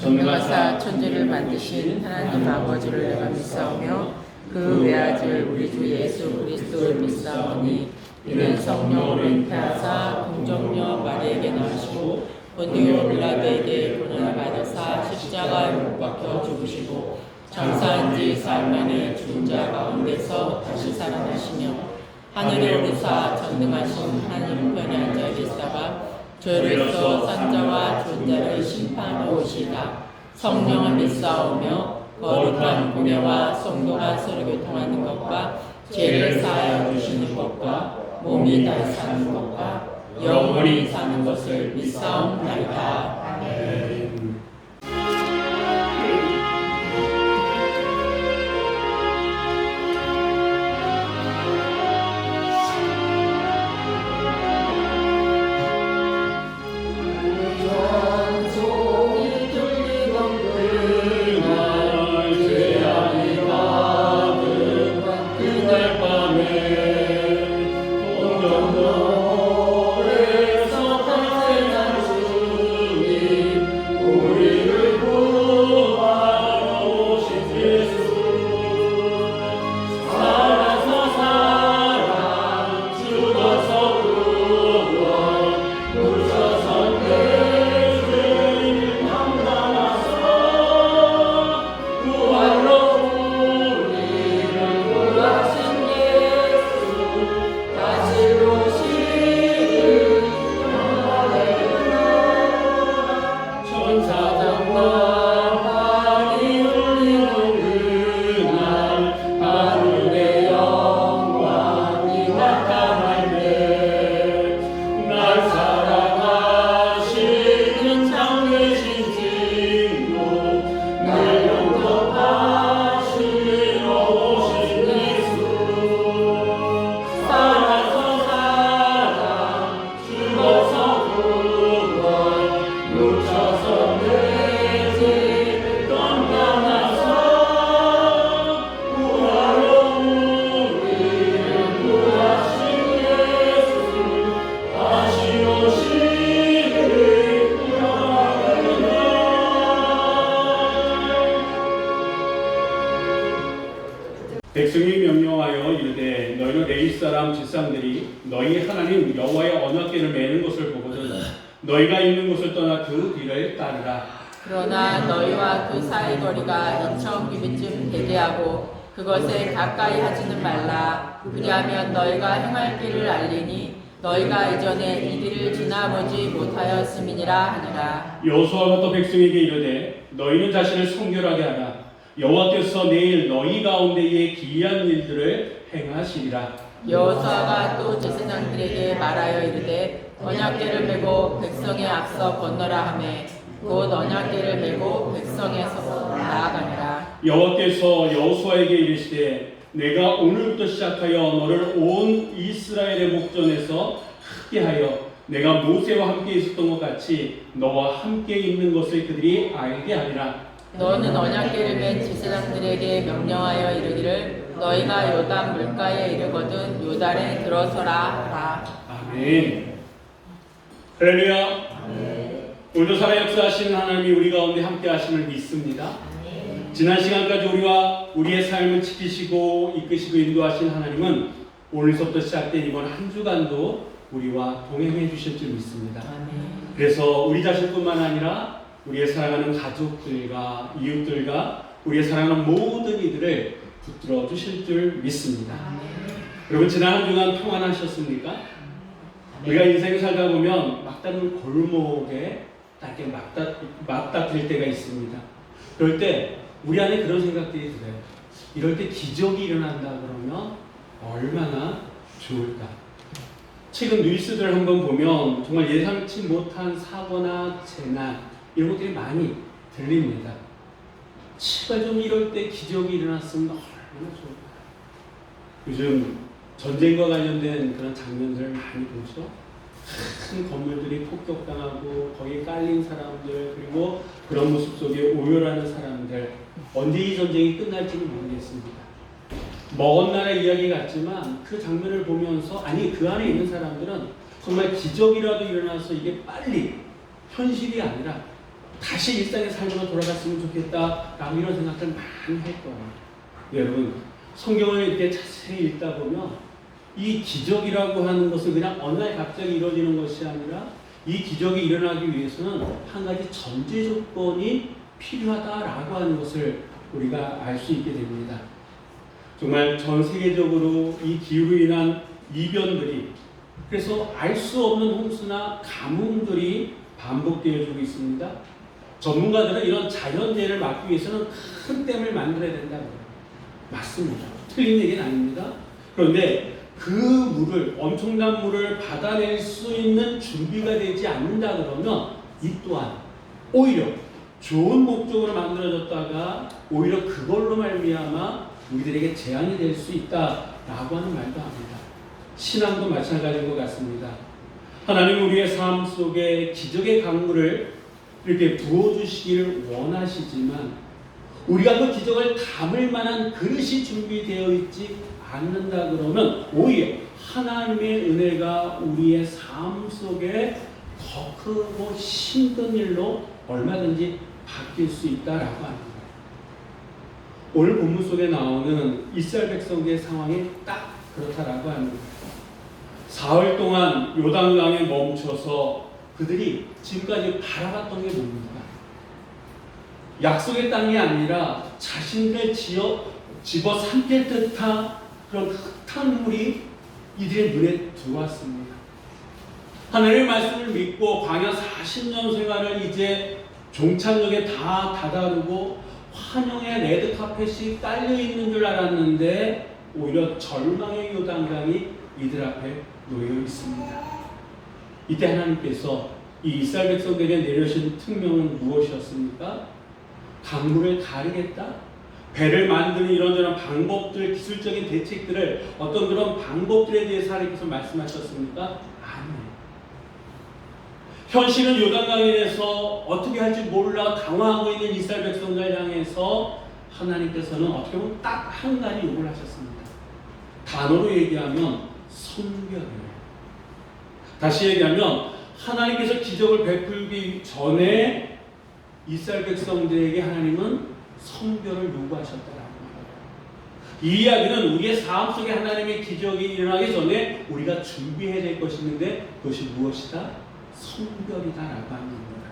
전능하사 천지를 만드신 하나님 아버지를 내가 믿사오며 그 외아들 우리 주 예수 그리스도를 믿사오니 이는 성령으로 잉태하사 동정녀 마리에게 나시고 본디오 빌라도에게 고난을 받으사 십자가에 못 박혀 죽으시고 장사한 지 사흘 만에 죽은 자 가운데서 다시 살아나시며 하늘에 오르사 전능하신 하나님 편에 앉아 계시다가 죄로서 산자와 좋은 자를 심판하러 오시다. 성령을 믿사오며 거룩한 공예와 성도가 서로 교통하는 것과 죄를 사하여 주시는 것과 몸이 다시 사는 것과 영원히 사는 것을 믿사옵나이다. 아멘. 백성이 명령하여 이르되 너희는 레위 사람 지상들이 너희 하나님 여호와의 언약궤를 매는 것을 보거든 너희가 있는 곳을 떠나 그 뒤를 따르라. 그러나 너희와 그 사이 거리가 2,000규빗쯤 되게 하고 그것에 가까이 하지는 말라. 그리하면 너희가 행할 길을 알리니 너희가 이전에 이 길을 지나보지 못하였음이니라 하니라. 여호수아가 또 백성에게 이르되 너희는 자신을 성결하게 하라. 여호와께서 내일 너희 가운데에 기이한 일들을 행하시리라. 여호수아가 또 제사장들에게 말하여 이르되 언약궤를 메고 백성에 앞서 건너라 하매 곧 언약궤를 메고 백성에서 나아가니라. 여호와께서 여호수아에게 이르시되 내가 오늘부터 시작하여 너를 온 이스라엘의 목전에서 크게 하여 내가 모세와 함께 있었던 것 같이 너와 함께 있는 것을 그들이 알게 하리라. 너는 언약궤를 맨 제사장들에게 명령하여 이르기를 너희가 요단 물가에 이르거든 요단에 들어서라 하라. 아멘. 할렐루야. 오늘도 살아 역사하시는 하나님이 우리 가운데 함께 하심을 믿습니다. 지난 시간까지 우리와 우리의 삶을 지키시고 이끄시고 인도하신 하나님은 오늘부터 시작된 이번 한 주간도 우리와 동행해 주실 줄 믿습니다. 그래서 우리 자신뿐만 아니라 우리의 사랑하는 가족들과 이웃들과 우리의 사랑하는 모든 이들을 붙들어 주실 줄 믿습니다. 여러분 지난 한 주간 평안하셨습니까? 우리가 인생을 살다 보면 막다른 골목에 이렇게 맞닥뜨릴 때가 있습니다. 그럴 때 우리 안에 그런 생각들이 들어요. 이럴 때 기적이 일어난다 그러면 얼마나 좋을까? 최근 뉴스들 한번 보면 정말 예상치 못한 사고나 재난 이런 것들이 많이 들립니다. 제발 좀 이럴 때 기적이 일어났으면 얼마나 좋을까? 요즘 전쟁과 관련된 그런 장면들을 많이 보죠. 큰 건물들이 폭격당하고 거기에 깔린 사람들 그리고 그런 모습 속에 오열하는 사람들 언제 이 전쟁이 끝날지는 모르겠습니다. 먼 나라의 이야기 같지만 그 장면을 보면서 아니 그 안에 있는 사람들은 정말 기적이라도 일어나서 이게 빨리 현실이 아니라 다시 일상의 삶으로 돌아갔으면 좋겠다라고 이런 생각들 많이 할 거예요. 여러분, 성경을 이렇게 자세히 읽다 보면 이 기적이라고 하는 것은 그냥 어느 날 갑자기 이루어지는 것이 아니라 이 기적이 일어나기 위해서는 한 가지 전제 조건이 필요하다라고 하는 것을 우리가 알 수 있게 됩니다. 정말 전 세계적으로 이 기후로 인한 이변들이, 그래서 알 수 없는 홍수나 가뭄들이 반복되어지고 있습니다. 전문가들은 이런 자연재해를 막기 위해서는 큰 댐을 만들어야 된다고 해요. 맞습니다. 틀린 얘기는 아닙니다. 그런데 그 물을, 엄청난 물을 받아낼 수 있는 준비가 되지 않는다 그러면 이 또한 오히려 좋은 목적으로 만들어졌다가 오히려 그걸로 말미암아 우리들에게 재앙이 될 수 있다라고 하는 말도 합니다. 신앙도 마찬가지인 것 같습니다. 하나님 우리의 삶 속에 기적의 강물을 이렇게 부어주시기를 원하시지만 우리가 그 기적을 담을 만한 그릇이 준비되어 있지 않는다 그러면 오히려 하나님의 은혜가 우리의 삶 속에 더 크고 힘든 일로 얼마든지 바뀔 수 있다라고 하는 거예요. 오늘 본문 속에 나오는 이스라엘 백성의 상황이 딱 그렇다라고 합니다. 사흘 동안 요단강에 멈춰서 그들이 지금까지 바라봤던 게 뭡니까? 약속의 땅이 아니라 자신들 집어 삼킬 듯한 그런 흙탕 물이 이들의 눈에 들어왔습니다. 하나님의 말씀을 믿고 광야 40년 생활을 이제 종착역에 다 다다르고 환영의 레드카펫이 깔려있는 줄 알았는데 오히려 절망의 요단강이 이들 앞에 놓여 있습니다. 이때 하나님께서 이 이스라엘 백성들에게 내려주신 특명은 무엇이었습니까? 강물을 가르겠다? 배를 만드는 이런저런 방법들, 기술적인 대책들을 어떤 그런 방법들에 대해서 하나님께서 말씀하셨습니까? 아니에요. 현실은 요단강에 대해서 어떻게 할지 몰라 당황하고 있는 이스라엘 백성들 향해서 하나님께서는 어떻게 보면 딱 한 가지 요구를 하셨습니다. 단어로 얘기하면 성결이에요. 다시 얘기하면 하나님께서 기적을 베풀기 전에 이스라엘 백성들에게 하나님은 성결을 요구하셨다라고 합니다. 이 이야기는 우리의 삶 속에 하나님의 기적이 일어나기 전에 우리가 준비해야 될 것이 있는데 그것이 무엇이다? 성결이다라고 하는 겁니다.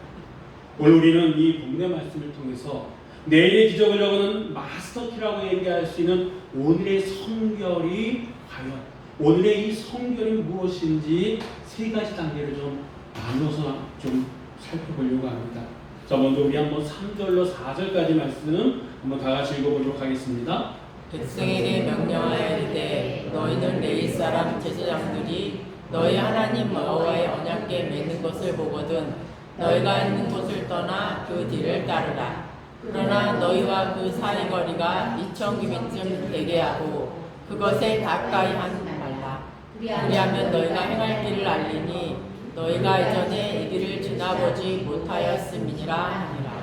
오늘 우리는 이 본문의 말씀을 통해서 내일의 기적을 적어는 마스터키라고 얘기할 수 있는 오늘의 성결이 과연 오늘의 이 성결이 무엇인지 세 가지 단계를 좀 나눠서 좀 살펴보려고 합니다. 자, 먼저 우리 한번 3절로 4절까지 말씀 한번 다 같이 읽어보도록 하겠습니다. 백성에게 명령하여 이르되 너희는 레위 사람 제사장들이 너희 하나님 여호와의 언약궤 맺는 것을 보거든 너희가 있는 곳을 떠나 그 뒤를 따르라. 그러나 너희와 그 사이 거리가 2,000규빗쯤 되게 하고 그것에 가까이 하지 말라. 그리하면 너희가 행할 길을 알리니 너희가 이전에 이 길을 지나보지 못하였음이니라 하니라.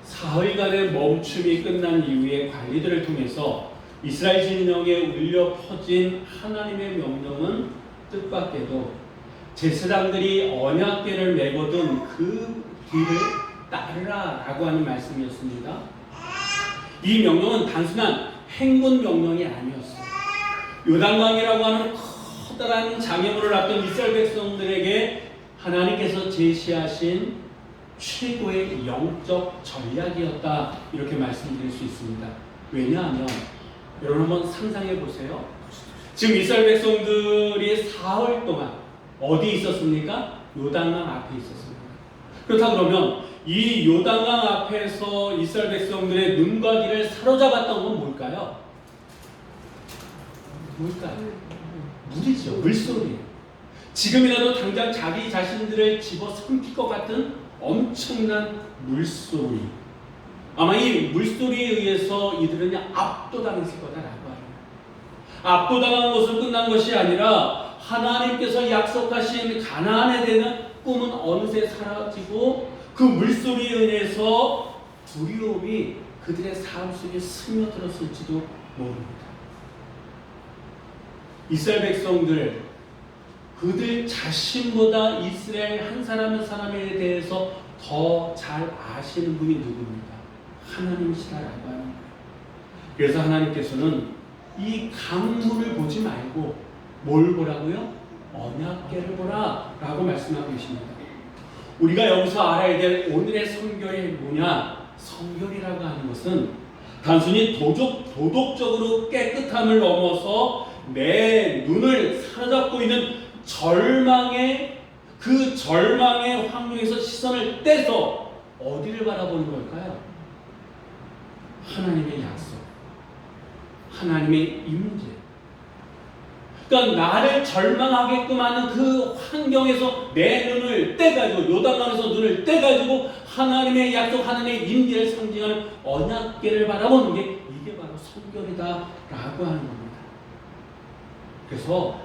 사흘간의 멈춤이 끝난 이후에 관리들을 통해서 이스라엘 진영에 울려 퍼진 하나님의 명령은 뜻밖에도 제사장들이 언약궤를 메거든 그 길을 따르라라고 하는 말씀이었습니다. 이 명령은 단순한 행군 명령이 아니었어요. 요단강이라고 하는 커다란 장애물을 앞둔 이스라엘 백성들에게 하나님께서 제시하신 최고의 영적 전략이었다 이렇게 말씀드릴 수 있습니다. 왜냐하면 여러분 한번 상상해 보세요. 지금 이스라엘 백성들이 사흘 동안 어디 있었습니까? 요단강 앞에 있었습니다. 그렇다 그러면 이 요단강 앞에서 이스라엘 백성들의 눈과 귀를 사로잡았던 건 뭘까요? 뭘까요? 물이죠. 물소리예요. 지금이라도 당장 자기 자신들을 집어삼킬 것 같은 엄청난 물소리. 아마 이 물소리에 의해서 이들은 압도당했을 거다라고 합니다. 압도당한 것은 끝난 것이 아니라 하나님께서 약속하신 가나안에 대한 꿈은 어느새 사라지고 그 물소리에 의해서 두려움이 그들의 삶 속에 스며들었을지도 모릅니다. 이스라엘 백성들 그들 자신보다 이스라엘 한 사람 한 사람에 대해서 더 잘 아시는 분이 누굽니까? 하나님이시다라고 하는 거예요. 그래서 하나님께서는 이 강물을 보지 말고 뭘 보라고요? 언약궤를 보라 라고 말씀하고 계십니다. 우리가 여기서 알아야 될 오늘의 성결이 뭐냐? 성결이라고 하는 것은 단순히 도덕적으로 깨끗함을 넘어서 내 눈을 사로잡고 있는 그 절망의 환경에서 시선을 떼서 어디를 바라보는 걸까요? 하나님의 약속, 하나님의 임재. 그러니까 나를 절망하게끔 하는 그 환경에서 내 눈을 떼가지고, 요단강에서 눈을 떼가지고 하나님의 약속, 하나님의 임재를 상징하는 언약궤를 바라보는 게 이게 바로 성결이다라고 하는 겁니다. 그래서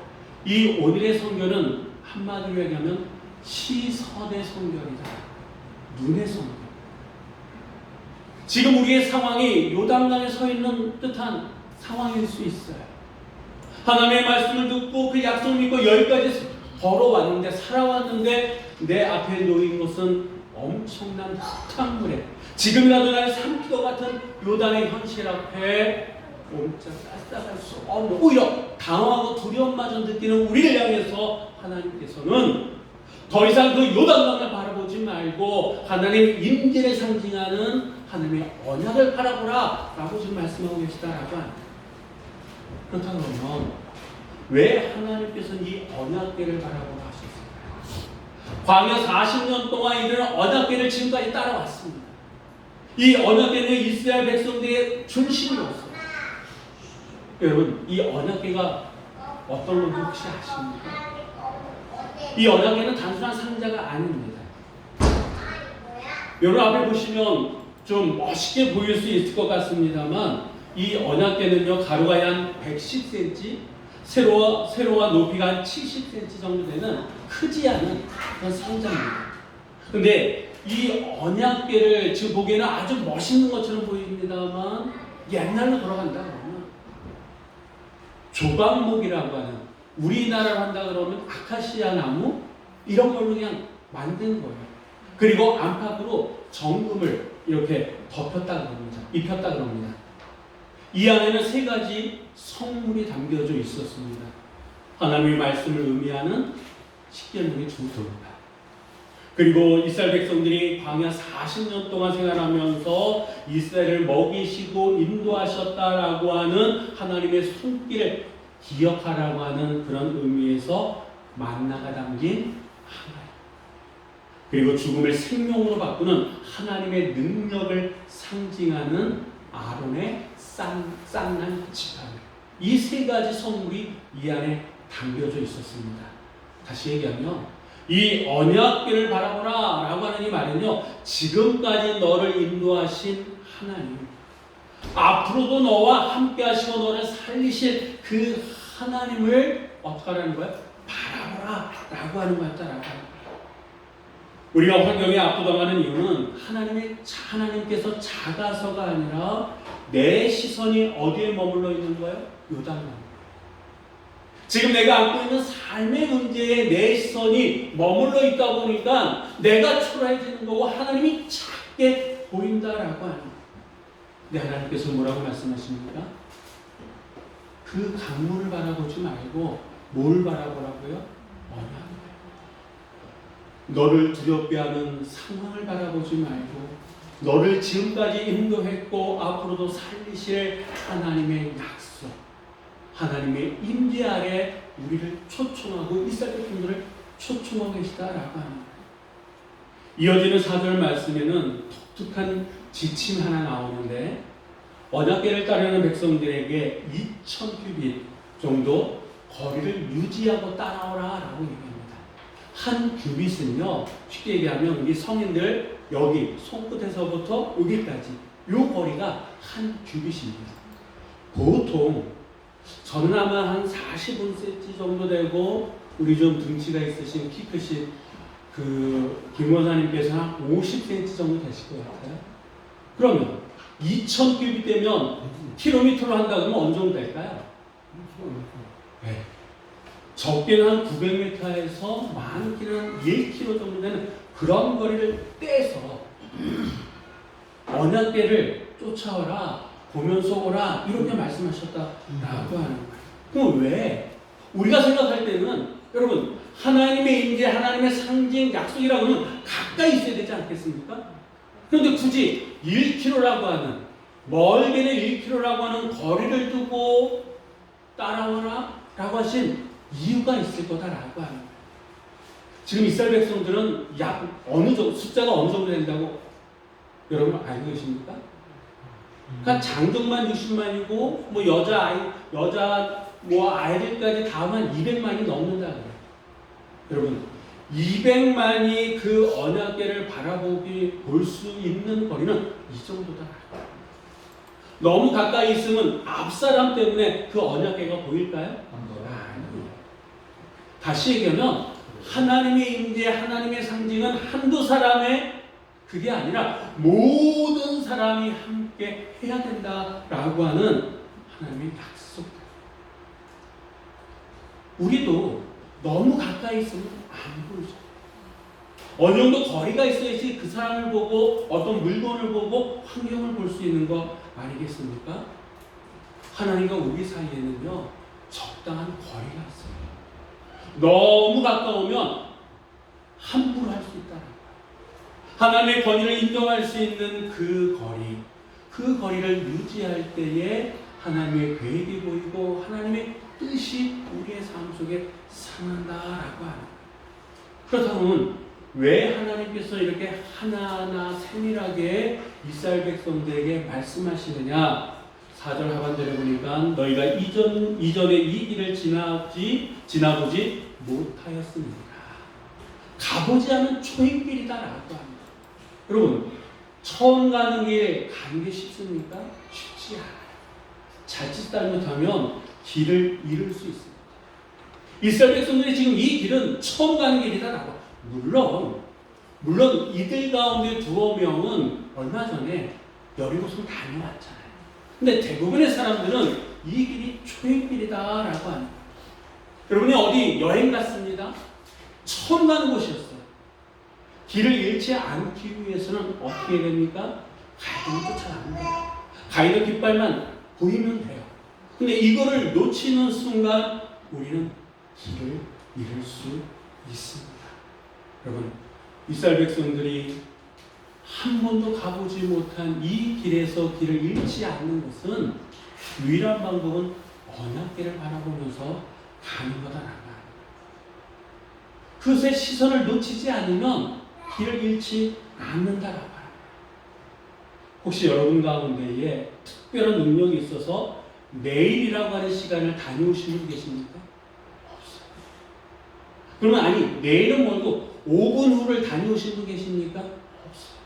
이 오늘의 성결은 한마디로 얘기하면 시선의 성결이다. 눈의 성결. 지금 우리의 상황이 요단강에 서 있는 듯한 상황일 수 있어요. 하나님의 말씀을 듣고 그 약속을 믿고 여기까지 걸어왔는데, 살아왔는데 내 앞에 놓인 것은 엄청난 흙탕물에 지금이라도 나를 삼킬 것 같은 요단의 현실 앞에 옴짝달싹할 수 없는, 오히려 당황하고 두려움마저 느끼는 우리를 향해서 하나님께서는 더 이상 그 요단강을 바라보지 말고 하나님의 임재를 상징하는 하나님의 언약을 바라보라 라고 지금 말씀하고 계시다라고 합니다. 그렇다 그러면 왜 하나님께서는 이 언약궤를 바라보라 하셨을까요? 광야 40년 동안 이들은 언약궤를 지금까지 따라왔습니다. 이 언약궤는 이스라엘 백성들의 중심이었어요. 여러분, 이 언약궤가 어떤 건지 혹시 아십니까? 이 언약궤는 단순한 상자가 아닙니다. 여러분 앞에 보시면 좀 멋있게 보일 수 있을 것 같습니다만, 이 언약궤는요, 가로가 한 110cm, 세로와 높이가 한 70cm 정도 되는 크지 않은 그런 상자입니다. 근데 이 언약궤를 지금 보기에는 아주 멋있는 것처럼 보입니다만, 옛날로 돌아간다 그러면 조각목이라고 하는, 우리나라로 한다 그러면 아카시아 나무 이런 걸로 그냥 만든 거예요. 그리고 안팎으로 정금을 이렇게 덮였다 그럽니다. 입혔다 그럽니다. 이 안에는 3가지 성물이 담겨져 있었습니다. 하나님의 말씀을 의미하는 십계명의 두 돌파, 그리고 이스라엘 백성들이 광야 40년 동안 생활하면서 이스라엘을 먹이시고 인도하셨다라고 하는 하나님의 손길을 기억하라고 하는 그런 의미에서 만나가 담긴 하나님, 그리고 죽음을 생명으로 바꾸는 하나님의 능력을 상징하는 아론의 쌍난 지팡이, 이 3가지 선물이 이 안에 담겨져 있었습니다. 다시 얘기하면 이 언약궤를 바라보라 라고 하는 이 말은요, 지금까지 너를 인도하신 하나님, 앞으로도 너와 함께 하시고 너를 살리실 그 하나님을 어떻게 하라는 거예요? 바라보라 라고 하는 거였다라고 하는 거예요. 우리가 환경에 압도당하는 이유는 하나님께서 작아서가 아니라 내 시선이 어디에 머물러 있는 거예요? 요단강. 지금 내가 안고 있는 삶의 문제에 내 시선이 머물러 있다 보니까 내가 초라해지는 거고 하나님이 작게 보인다라고 하는 거예요. 근데 하나님께서 뭐라고 말씀하십니까? 그 강물을 바라보지 말고 뭘 바라보라고요? 언약. 너를 두렵게 하는 상황을 바라보지 말고 너를 지금까지 인도했고 앞으로도 살리실 하나님의 약속, 하나님의 임재 아래 우리를 초청하고 이스라엘 백성들을 초청하고 계시다라고 합니다. 이어지는 4절 말씀에는 독특한 지침 하나 나오는데, 언약궤를 따르는 백성들에게 2000규빗 정도 거리를 유지하고 따라오라라고 얘기합니다. 한 규빗은요, 쉽게 얘기하면 우리 성인들 여기 손끝에서부터 여기까지 이 거리가 한 규빗입니다. 보통 저는 아마 한 45cm 정도 되고, 우리 좀 등치가 있으신 키 크신 그 김원사님께서 한 50cm 정도 되실 것 같아요. 그러면 2000규빗 되면 킬로미터로 한다 그러면 어느 정도 될까요? 네. 적게는 한 900m에서 많게는 1km 정도 되는 그런 거리를 떼서 언약궤를 쫓아오라, 보면서 오라 이렇게 말씀하셨다라고 하는 거예요. 그럼 왜? 우리가 생각할 때는 여러분 하나님의 임재, 하나님의 상징, 약속이라고 하면 가까이 있어야 되지 않겠습니까? 그런데 굳이 1km라고 하는, 멀게는 1km라고 하는 거리를 두고 따라와라 라고 하신 이유가 있을 거다라고 하는 거예요. 지금 이스라엘 백성들은 약 어느 정도, 숫자가 어느 정도 된다고 여러분 알고 계십니까? 그러니까 장정만 60만이고 뭐 여자 뭐 아이들까지 다 하면 200만이 넘는다 그래요. 여러분 200만이 그 언약궤를 바라보기 볼 수 있는 거리는 이 정도다. 너무 가까이 있으면 앞사람 때문에 그 언약궤가 보일까요? 아니에요. 다시 얘기하면 하나님의 임재, 하나님의 상징은 한두 사람의 그게 아니라 모든 사람이 함께 해야 된다라고 하는 하나님의 약속. 우리도 너무 가까이 있으면 안 보이죠. 어느 정도 거리가 있어야지 그 사람을 보고 어떤 물건을 보고 환경을 볼 수 있는 거 아니겠습니까? 하나님과 우리 사이에는요 적당한 거리가 있어요. 너무 가까우면 함부로 할 수 있다는 거예요. 하나님의 권위를 인정할 수 있는 그 거리, 그 거리를 유지할 때에 하나님의 계획이 보이고 하나님의 뜻이 우리의 삶 속에 상한다라고 하는 거예요. 그렇다면 왜 하나님께서 이렇게 하나하나 세밀하게 이스라엘 백성들에게 말씀하시느냐? 4절 하반절에 보니까 너희가 이전에 이 길을 지나보지 못하였습니다. 가보지 않은 초행길이다라고 합니다. 여러분 처음 가는 길 가는 게 쉽습니까? 쉽지 않아요. 자칫 잘못하면 길을 잃을 수 있습니다. 이스라엘 백성들이 지금 이 길은 처음 가는 길이다라고. 물론 이들 가운데 두어 명은 얼마 전에 여리고성 다녀왔잖아요. 근데 대부분의 사람들은 이 길이 초행길이다라고 합니다. 여러분이 어디 여행 갔습니다. 처음 가는 곳이었어요. 길을 잃지 않기 위해서는 어떻게 해야 됩니까? 가이드를 쫓아가는 거예요. 가이드 깃발만 보이면 돼요. 근데 이거를 놓치는 순간 우리는 길을 잃을 수 있습니다. 여러분 이스라엘 백성들이 한 번도 가보지 못한 이 길에서 길을 잃지 않는 것은 유일한 방법은 언약궤를 바라보면서 가는 거다라고 합니다. 그것의 시선을 놓치지 않으면 길을 잃지 않는다라고 합니다. 혹시 여러분 가운데에 특별한 능력이 있어서 내일이라고 하는 시간을 다녀오신 분 계십니까? 없어요. 그러면 아니 내일은 멀고 5분 후를 다녀오신 분 계십니까? 없어요.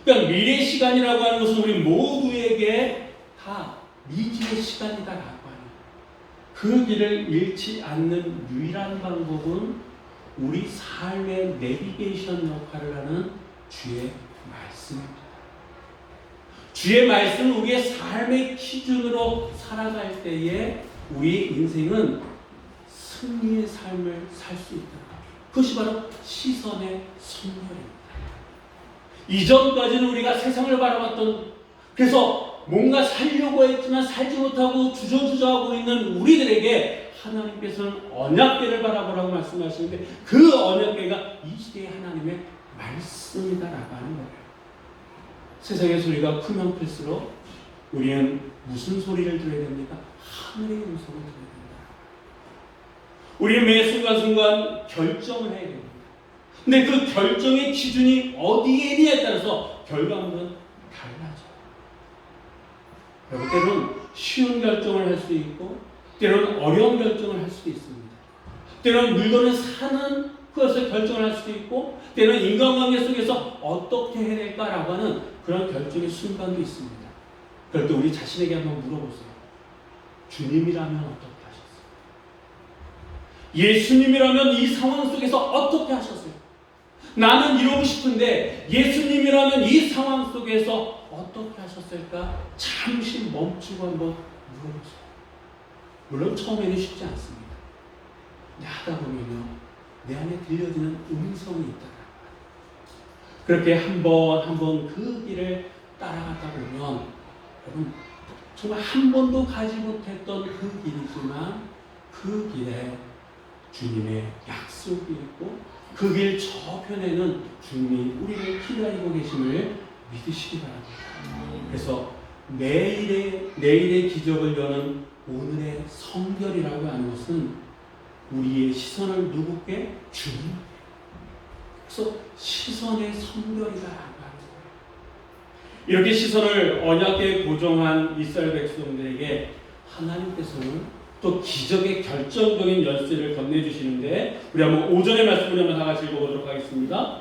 그러니까 미래 시간이라고 하는 것은 우리 모두에게 다 미지의 시간이다라고 하는 그 길을 잃지 않는 유일한 방법은 우리 삶의 내비게이션 역할을 하는 주의 말씀입니다. 주의 말씀은 우리의 삶의 기준으로 살아갈 때에 우리의 인생은 승리의 삶을 살 수 있다. 그것이 바로 시선의 선별입니다. 이전까지는 우리가 세상을 바라봤던, 그래서 뭔가 살려고 했지만 살지 못하고 주저주저하고 있는 우리들에게 하나님께서는 언약궤를 바라보라고 말씀하시는데 그 언약궤가 이 시대의 하나님의 말씀이다라고 하는 거예요. 세상의 소리가 크면 클수록 우리는 무슨 소리를 들어야 됩니까? 하늘의 음성을 들어야 됩니다. 우리는 매 순간순간 결정을 해야 됩니다. 근데 그 결정의 기준이 어디에 있느냐에 따라서 결과물은 달라져요. 여러분 때로는 쉬운 결정을 할 수 있고 때로는 어려운 결정을 할 수도 있습니다. 때로는 물건을 사는 그것을 결정을 할 수도 있고 때로는 인간관계 속에서 어떻게 해야 될까라고 하는 그런 결정의 순간도 있습니다. 그럴 때 우리 자신에게 한번 물어보세요. 주님이라면 어떻게 하셨어요? 예수님이라면 이 상황 속에서 어떻게 하셨어요? 나는 이러고 싶은데 예수님이라면 이 상황 속에서 어떻게 하셨을까? 잠시 멈추고 한번 물어보세요. 물론 처음에는 쉽지 않습니다. 하다 보면요, 내 안에 들려지는 음성이 있다. 그렇게 한 번 그 길을 따라가다 보면 여러분 정말 한 번도 가지 못했던 그 길이지만 그 길에 주님의 약속이 있고 그 길 저편에는 주님이 우리를 기다리고 계심을 믿으시기 바랍니다. 그래서 내일의 기적을 여는 오늘의 성결이라고 하는 것은 우리의 시선을 누구께? 주님. 그래서 시선의 성결이다라고 하는 거예요. 이렇게 시선을 언약에 고정한 이스라엘 백성들에게 하나님께서는 또 기적의 결정적인 열쇠를 건네주시는데, 우리 한번 오전의 말씀을 한번 다 같이 읽어보도록 하겠습니다.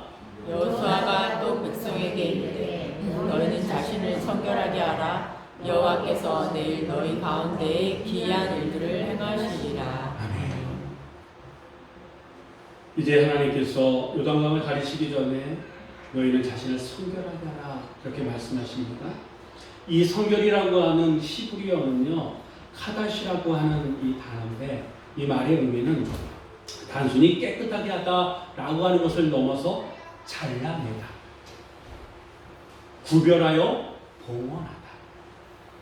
여호수아가 또 백성에게 이르되 너희는 자신을 성결하게 하라. 여호와께서 내일 너희 가운데에 기이한 일들을 행하시리라. 아멘. 이제 하나님께서 요단강을 가리시기 전에 너희는 자신을 성결하게 하라 이렇게 말씀하십니다. 이 성결이라고 하는 히브리어는요, 카다시라고 하는 이 단어인데, 이 말의 의미는 단순히 깨끗하게 하다라고 하는 것을 넘어서 잘라내다, 구별하여 봉헌하다,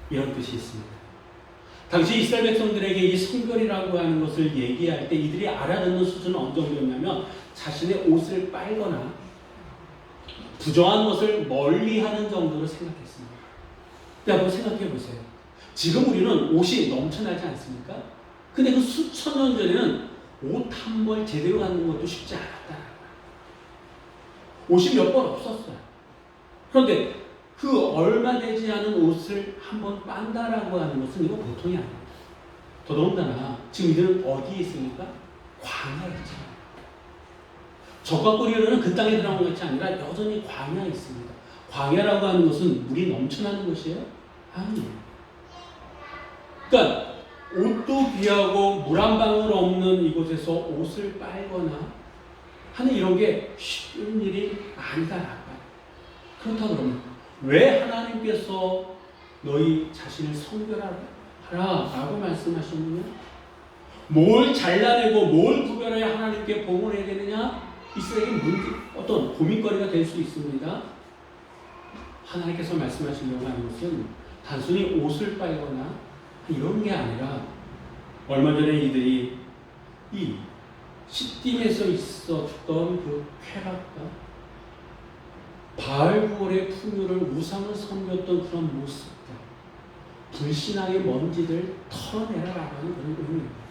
이런 뜻이 있습니다. 당시 이스라엘 백성들에게 이 성결이라고 하는 것을 얘기할 때 이들이 알아듣는 수준은 어느 정도였냐면, 자신의 옷을 빨거나 부정한 것을 멀리하는 정도로 생각했습니다. 한번 생각해 보세요. 지금 우리는 옷이 넘쳐나지 않습니까? 근데 그 수천 년 전에는 옷 한 벌 제대로 갖는 것도 쉽지 않았다. 옷이 몇 벌 없었어요. 그런데 그 얼마 되지 않은 옷을 한 번 빤다라고 하는 것은 이거 보통이 아닙니다. 더더군다나 지금 이들은 어디에 있습니까? 광야에 있잖아요. 적과 꼬리로는 그 땅에 들어간 것이 아니라 여전히 광야에 있습니다. 광야라고 하는 것은 물이 넘쳐나는 것이에요? 아니에요. 그러니까 옷도 귀하고 물 한 방울 없는 이곳에서 옷을 빨거나 하는 이런 게 쉬운 일이 아니다. 그렇다 그러면 왜 하나님께서 너희 자신을 성결하라 라고 말씀하셨느냐? 뭘 잘라내고 뭘 구별해야 하나님께 봉헌해야 되느냐? 이스라엘에게 문제, 어떤 고민거리가 될 수 있습니다. 하나님께서 말씀하시려고 하는 것은 단순히 옷을 빨거나 이런 게 아니라, 얼마 전에 이들이 이 시딤에서 있었던 그 쾌락과 바알부올의 풍요를 우상을 섬겼던 그런 모습과 불신앙의 먼지들 털어내라라고 하는 그런 의미입니다.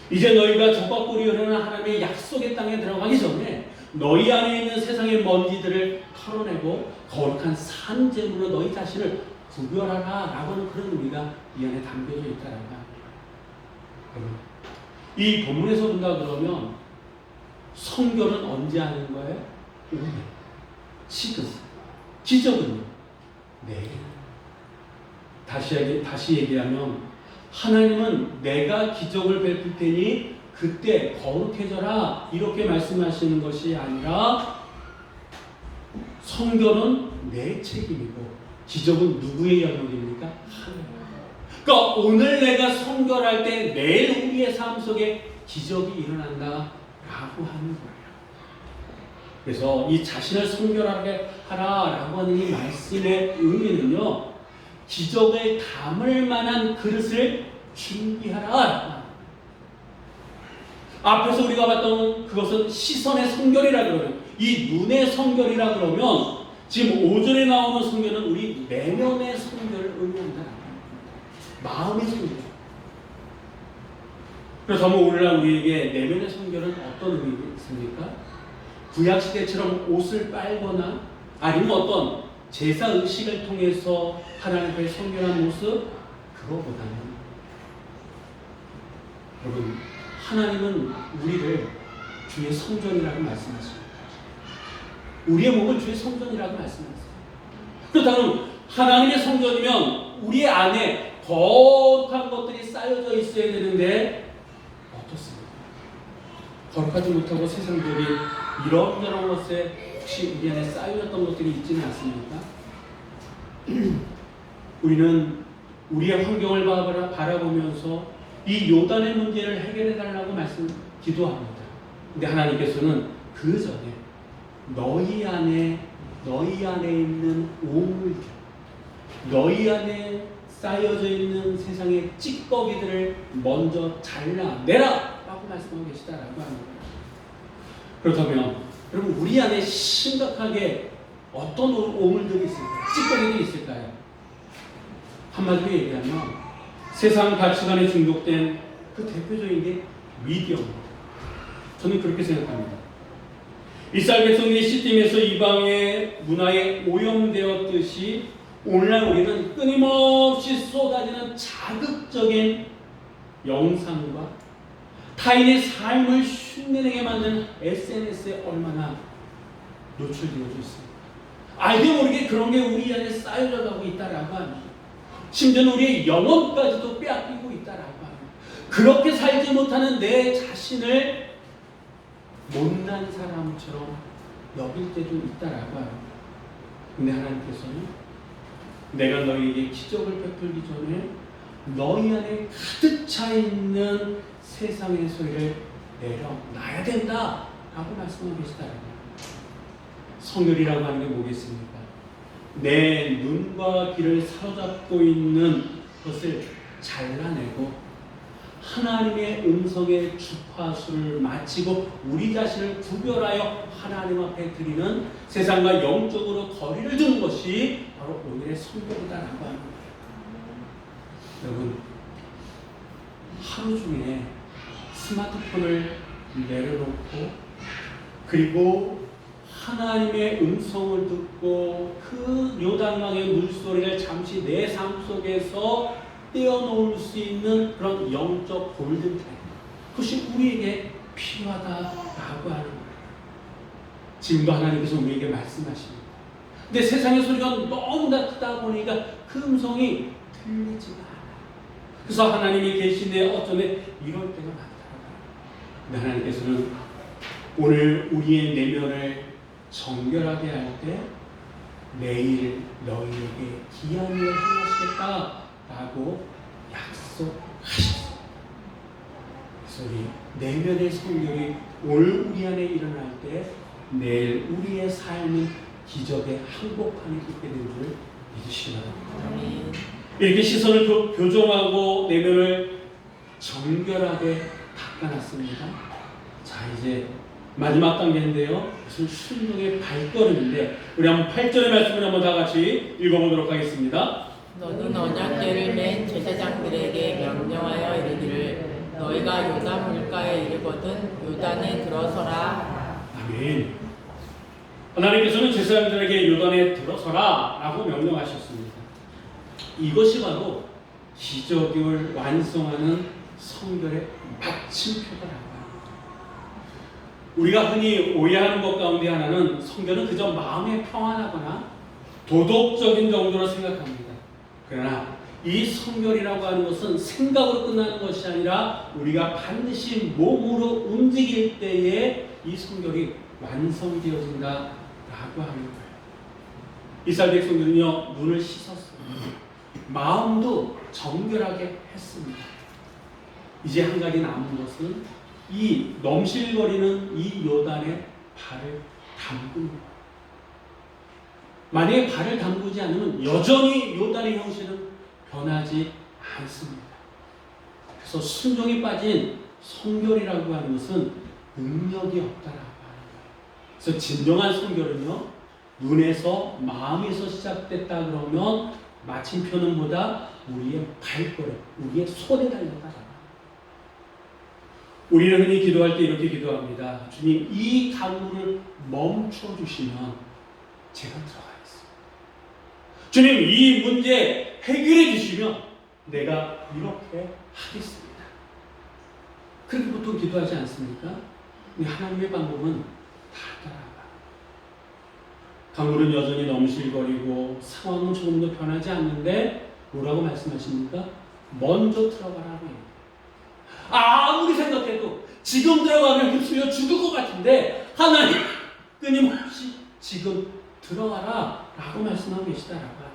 이제 너희가 적과 꿀이 흐르는 하나님의 약속의 땅에 들어가기 전에 너희 안에 있는 세상의 먼지들을 털어내고 거룩한 산재물로 너희 자신을 구별하라라고 하는 그런 의미가 이 안에 담겨져 있다라고 합니다. 이 본문에서 본다 그러면 성결은 언제 하는 거예요? 오늘, 지금. 기적은요? 내일. 다시 얘기하면 하나님은 내가 기적을 베풀 테니 그때 거룩해져라 이렇게 말씀하시는 것이 아니라, 성결은 내 책임이고 기적은 누구의 영역입니까? 하나님. 그러니까 오늘 내가 성결할 때 내일 우리의 삶 속에 기적이 일어난다라고 하는 거예요. 그래서 이 자신을 성결하게 하라라고 하는 이 말씀의 의미는요, 기적을 담을 만한 그릇을 준비하라. 앞에서 우리가 봤던 그것은 시선의 성결이라 그러면, 이 눈의 성결이라 그러면 지금 오전에 나오는 성결은 우리 내면의 성결을 의미한다. 마음의 성결. 그래서 오늘날 우리에게 내면의 성결은 어떤 의미가 있습니까? 구약시대처럼 옷을 빨거나 아니면 어떤 제사 의식을 통해서 하나님의 성결한 모습, 그거보다는 여러분, 하나님은 우리를 주의 성전이라고 말씀하십니다. 우리의 몸을 주의 성전이라고 말씀하세요. 그렇다면 하나님의 성전이면 우리 안에 거룩한 것들이 쌓여져 있어야 되는데 어떻습니까? 거룩하지 못하고 세상들이 이런저런 것에 혹시 우리 안에 쌓여졌던 것들이 있지는 않습니까? 우리는 우리의 환경을 바라보면서 이 요단의 문제를 해결해 달라고 기도합니다. 근데 하나님께서는 그 전에 너희 안에 있는 오물들, 너희 안에 쌓여져 있는 세상의 찌꺼기들을 먼저 잘라내라 라고 말씀하고 계시다라고 하는 거예요. 그렇다면 여러분, 우리 안에 심각하게 어떤 오물들이 있을까요? 찌꺼기들이 있을까요? 한마디로 얘기하면 세상 가치관에 중독된 그 대표적인 게 미디어입니다. 저는 그렇게 생각합니다. 이스라엘 백성들이 시딤에서 이방의 문화에 오염되었듯이 오늘날 우리는 끊임없이 쏟아지는 자극적인 영상과 타인의 삶을 흉내내게 만드는 SNS에 얼마나 노출되어져 있습니다. 알게 모르게 그런 게 우리 안에 쌓여져 가고 있다라고 합니다. 심지어는 우리의 영혼까지도 빼앗기고 있다라고 합니다. 그렇게 살지 못하는 내 자신을 못난 사람처럼 여길 때도 있다라고 합니다. 근데 하나님께서는 내가 너희에게 기적을 베풀기 전에 너희 안에 가득 차 있는 세상의 소리를 내려놔야 된다 라고 말씀하고 계시다는 거예요. 성결이라고 하는 게 뭐겠습니까? 내 눈과 귀를 사로잡고 있는 것을 잘라내고 하나님의 음성의 주파수를 마치고 우리 자신을 구별하여 하나님 앞에 드리는 세상과 영적으로 거리를 두는 것이 바로 오늘의 성결이다라고 하는 거예요. 여러분, 하루 중에 스마트폰을 내려놓고 그리고 하나님의 음성을 듣고 그 요단강의 물소리를 잠시 내 삶 속에서 떼어놓을 수 있는 그런 영적 골든타임, 그것이 우리에게 필요하다라고 하는 거예요. 지금도 하나님께서 우리에게 말씀하십니다. 근데 세상의 소리가 너무나 크다 보니까 그 음성이 들리지가 않아요. 그래서 하나님이 계신데 어쩌면 이럴 때가 많더라고요. 근데 하나님께서는 오늘 우리의 내면을 정결하게 할 때 내일 너희에게 기한 일을 행하시겠다라고 약속하셨습니다. 그래서 우리 내면의 성결이 오늘 우리 안에 일어날 때 내일 우리의 삶은 기적의 한복판에 있게 된 줄 믿으시기 바랍니다. 이렇게 시선을 교정하고 내면을 정결하게 닦아놨습니다. 자, 이제 마지막 단계인데요. 무슨 순종의 발걸음인데 우리 한번 8절의 말씀을 한번 다 같이 읽어보도록 하겠습니다. 너는 언약궤를 맨 제사장들에게 명령하여 이르기를 너희가 요단 물가에 이르거든 요단에 들어서라. 아멘. 하나님께서는 제사장들에게 요단에 들어서라 라고 명령하셨습니다. 이것이 바로 기적을 완성하는 성결의 마침표다라고. 우리가 흔히 오해하는 것 가운데 하나는 성결은 그저 마음에 평안하거나 도덕적인 정도로 생각합니다. 그러나 이 성결이라고 하는 것은 생각으로 끝나는 것이 아니라 우리가 반드시 몸으로 움직일 때에 이 성결이 완성되어진다라고 하는 거예요. 이스라엘 백성들은요, 눈을 씻었습니다. 마음도 정결하게 했습니다. 이제 한 가지 남은 것은 이 넘실거리는 이 요단에 발을 담그는 거예요. 만약에 발을 담그지 않으면 여전히 요단의 형식은 변하지 않습니다. 그래서 순종이 빠진 성결이라고 하는 것은 능력이 없다라고 하는 거예요. 그래서 진정한 성결은요, 눈에서 마음에서 시작됐다 그러면 마침표는 보다 우리의 발걸음, 우리의 손에 달렸다. 우리는 흔히 기도할 때 이렇게 기도합니다. 주님, 이 강물을 멈춰주시면 제가 들어가겠습니다. 주님, 이 문제 해결해 주시면 내가 이렇게 하겠습니다. 그렇게 보통 기도하지 않습니까? 근데 하나님의 방법은 다르더라고요. 강물은 여전히 넘실거리고 상황은 조금도 변하지 않는데 뭐라고 말씀하십니까? 먼저 들어가라고 해요. 아무리 생각해도 지금 들어가면 휩쓸려 죽을 것 같은데 하나님 끊임없이 지금 들어가라 라고 말씀하고 계시다라고 합니다.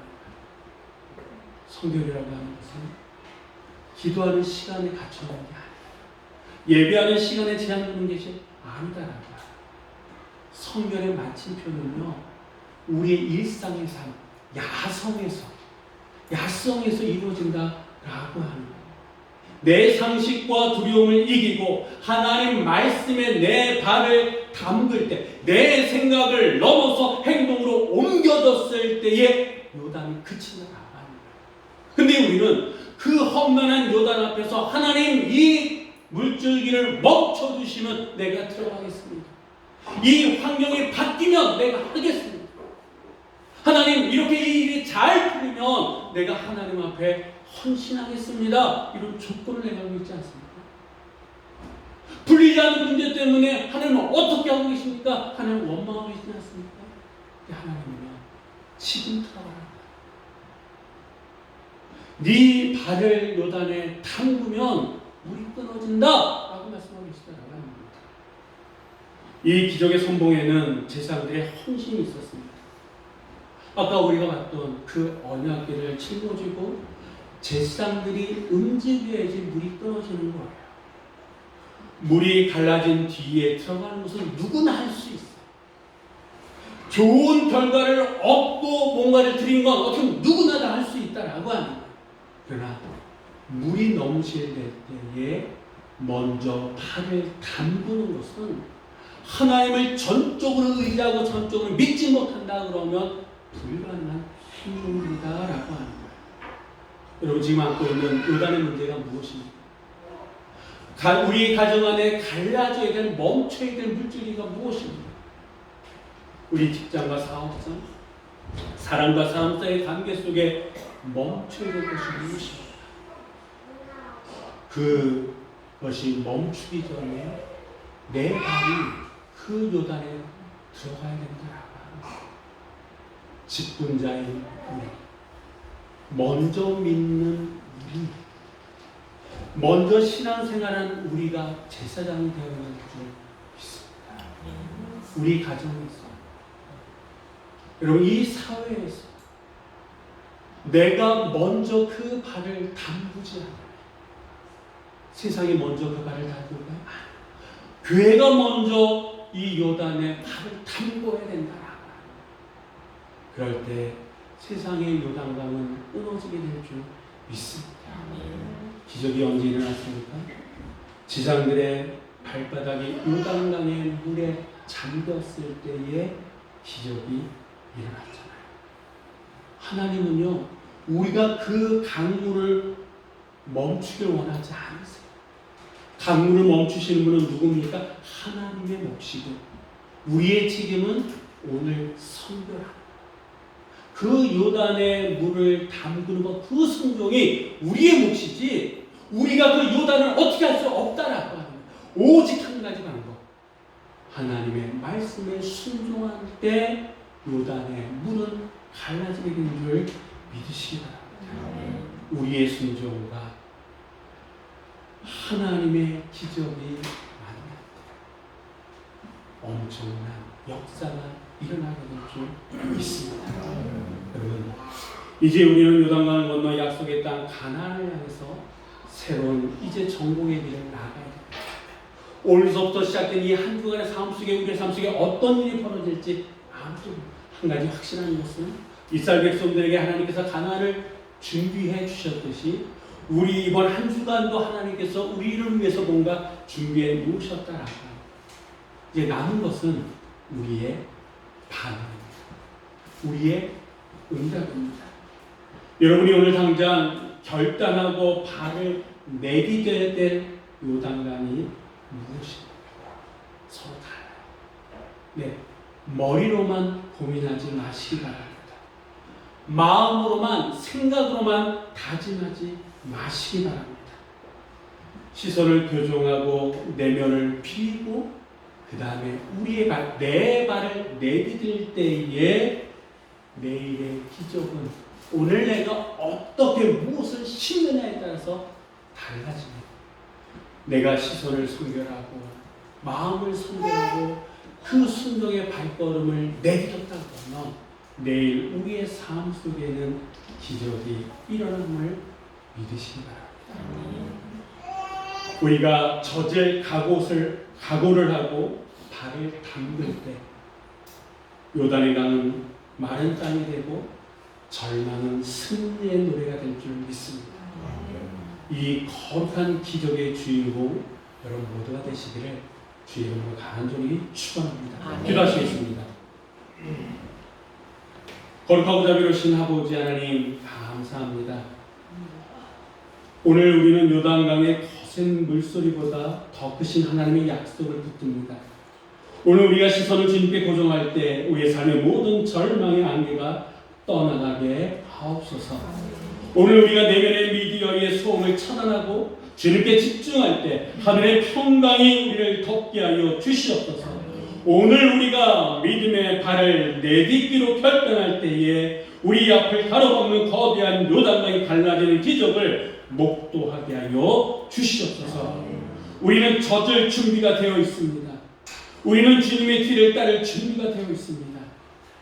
성결이라고 하는 것은 기도하는 시간에 갖춰놓은 게 아니에요. 예배하는 시간에 제한 두는 것이 아니다라고. 성경의 마침표는요, 우리의 일상의 삶, 야성에서 이루어진다라고 하는 거예요. 내 상식과 두려움을 이기고 하나님 말씀에 내 발을 담글 때, 내 생각을 넘어서 행동으로 옮겨졌을 때에 요단이 그친다라고 하는 거예요. 근데 우리는 그 험난한 요단 앞에서 하나님 이 물줄기를 멈춰주시면 내가 들어가겠습니다. 이 환경이 바뀌면 내가 하겠습니다. 하나님 이렇게 이 일이 잘 풀리면 내가 하나님 앞에 헌신하겠습니다. 이런 조건을 내가고 있지 않습니까? 풀리지 않는 문제 때문에 하나님은 어떻게 하고 계십니까? 하나님 원망하고 계시지 않습니까? 하나님은요, 지금 들어가라. 네 발을 요단에 담그면 물이 끊어진다 라고 말씀하고 계시더라고요. 이 기적의 선봉에는 제사장들의 헌신이 있었습니다. 아까 우리가 봤던 그 언약궤를 짊어지고 제사장들이 움직여야지 물이 끊어지는 거예요. 물이 갈라진 뒤에 들어가는 것은 누구나 할 수 있어요. 좋은 결과를 얻고 뭔가를 드린 건 어떻게 누구나 다 할 수 있다라고 하는 거예요. 그러나 물이 넘칠 때에 먼저 발을 담그는 것은 하나님을 전적으로 의지하고 전적으로 믿지 못한다 그러면 불가능한 행동이다라고 하는 거예요. 여러분 지금 안고 있는 요단의 문제가 무엇입니까? 우리 가정 안에 갈라져야 될, 멈춰야 될 물줄기가 무엇입니까? 우리 직장과 사업상, 사람과 사람 사이의 관계 속에 멈춰야 될 것이 무엇입니까? 그것이 멈추기 전에 내 발이 그 요단에 들어가야 된다라고 하는 직분자인 우리, 먼저 믿는 우리, 먼저 신앙생활한 우리가 제사장이 되어야 될 줄 믿습니다. 우리 가정에서, 여러분 이 사회에서 내가 먼저 그 발을 담그지 않아요. 세상이 먼저 그 발을 담글까요? 교회가 먼저 이 요단에 발을 담궈야 된다. 그럴 때 세상의 요단강은 끊어지게 될 줄 믿습니다. 기적이 언제 일어났습니까? 지상들의 발바닥이 요단강의 물에 잠겼을 때에 기적이 일어났잖아요. 하나님은요, 우리가 그 강물을 멈추길 원하지 않으세요. 강물을 멈추시는 분은 누굽니까? 하나님의 몫이고 우리의 책임은 오늘 선별하고 그 요단의 물을 담그는 것, 그 순종이 우리의 몫이지 우리가 그 요단을 어떻게 할 수 없다라고 하는 거예요. 오직 한 가지 방법, 하나님의 말씀에 순종할 때 요단의 물은 갈라지게 된 줄 믿으시기 바랍니다. 우리의 순종과 하나님의 기적이 만날 때 엄청난 역사가 일어나게 될 줄 믿습니다. 여러분, 이제 우리는 요단강을 건너 약속의 땅 가나안을 향해서 새로운 이제 정복의 길을 나가야 됩니다. 오늘서부터 시작된 이 한 주간의 삶 속에, 우리의 삶 속에 어떤 일이 벌어질지 아무도 한 가지 확실한 것은 이스라엘 백성들에게 하나님께서 가나안을 준비해 주셨듯이 우리 이번 한 주간도 하나님께서 우리를 위해서 뭔가 준비해 놓으셨다라고 합니다. 이제 남은 것은 우리의 반응입니다. 우리의 응답입니다. 여러분이 오늘 당장 결단하고 발을 내디뎌야 될 요단강이 무엇입니까? 서로 달라요. 네, 머리로만 고민하지 마시기 바랍니다. 마음으로만, 생각으로만 다짐하지 마시기 바랍니다. 시선을 교정하고 내면을 비우고 그 다음에 우리의 발, 내 발을 내디딜 때에 내일의 기적은 오늘 내가 어떻게 무엇을 심느냐에 따라서 달라집니다. 내가 시선을 선별하고 마음을 선별하고 그 순종의 발걸음을 내딛었다고 하면 내일 우리의 삶 속에는 기적이 일어남을 믿으시기 바랍니다. 우리가 젖을 각오를 하고 발을 담글 때 요단의 강은 마른 땅이 되고 절망은 승리의 노래가 될 줄 믿습니다. 이 거룩한 기적의 주인공 여러분 모두가 되시기를 주의 이름으로 간절히 축원합니다. 기도하시겠습니다. 거룩하고 자비로우신 아버지 하나님 감사합니다. 오늘 우리는 요단강의 거센 물소리보다 더 크신 하나님의 약속을 붙듭니다. 오늘 우리가 시선을 주님께 고정할 때 우리의 삶의 모든 절망의 안개가 떠나가게 하옵소서. 오늘 우리가 내면의 미디어의 소음을 차단하고 주님께 집중할 때 하늘의 평강이 우리를 덮게 하여 주시옵소서. 오늘 우리가 믿음의 발을 내딛기로 결단할 때에 우리 앞을 가로막는 거대한 요단강이 갈라지는 기적을 목도하게 하여 주시옵소서. 우리는 젖을 준비가 되어 있습니다. 우리는 주님의 뒤를 따를 준비가 되어 있습니다.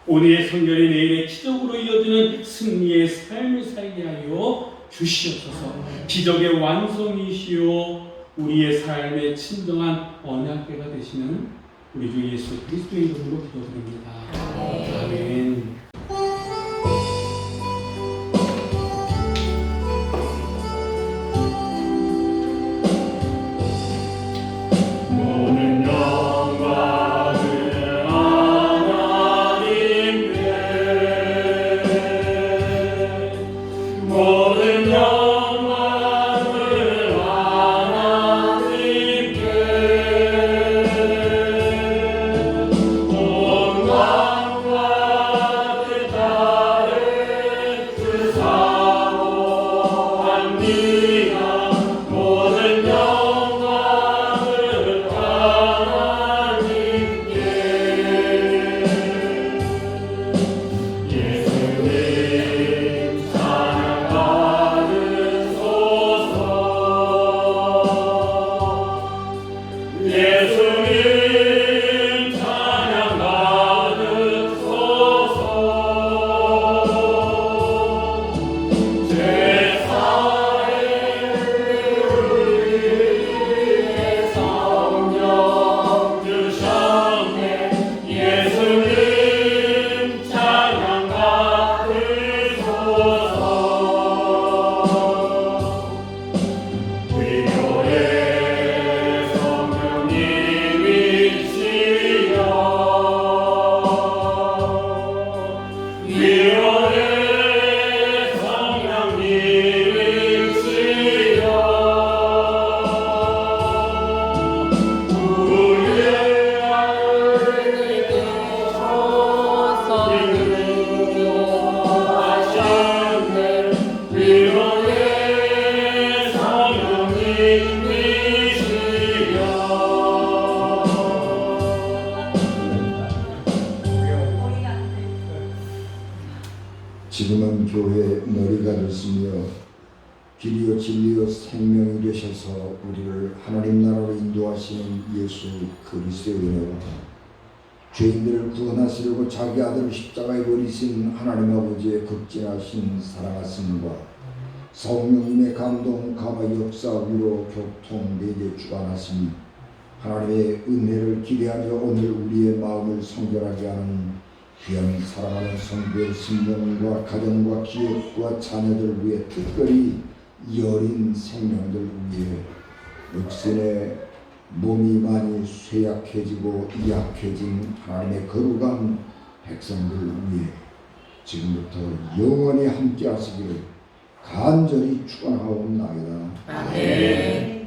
오늘의 성결이 내일의 기적으로 이어지는 승리의 삶을 살게 하여 주시옵소서. 기적의 완성이시오 우리의 삶의 친정한 언약궤가 되시는 우리 주 예수 그리스도의 이름으로 기도드립니다. 아멘. 지금은 교회의 머리가 되시며 길이요 진리요 생명이 되셔서 우리를 하나님 나라로 인도하시는 예수 그리스도의 은혜와 죄인들을 구원하시려고 자기 아들을 십자가에 버리신 하나님 아버지의 극진하신 사랑하심과 성령님의 감동 감화 역사 위로 교통 내게 주관하신 하나님의 은혜를 기대하며 오늘 우리의 마음을 성결하게 하는 귀한 사랑하는 성도의 심령과 가정과 기업과 자녀들 위해 특별히 이 어린 생명들 위해 육신의 몸이 많이 쇠약해지고 약해진 하나님의 거룩한 백성들 위해 지금부터 영원히 함께 하시기를 간절히 축원하옵나이다. 아멘.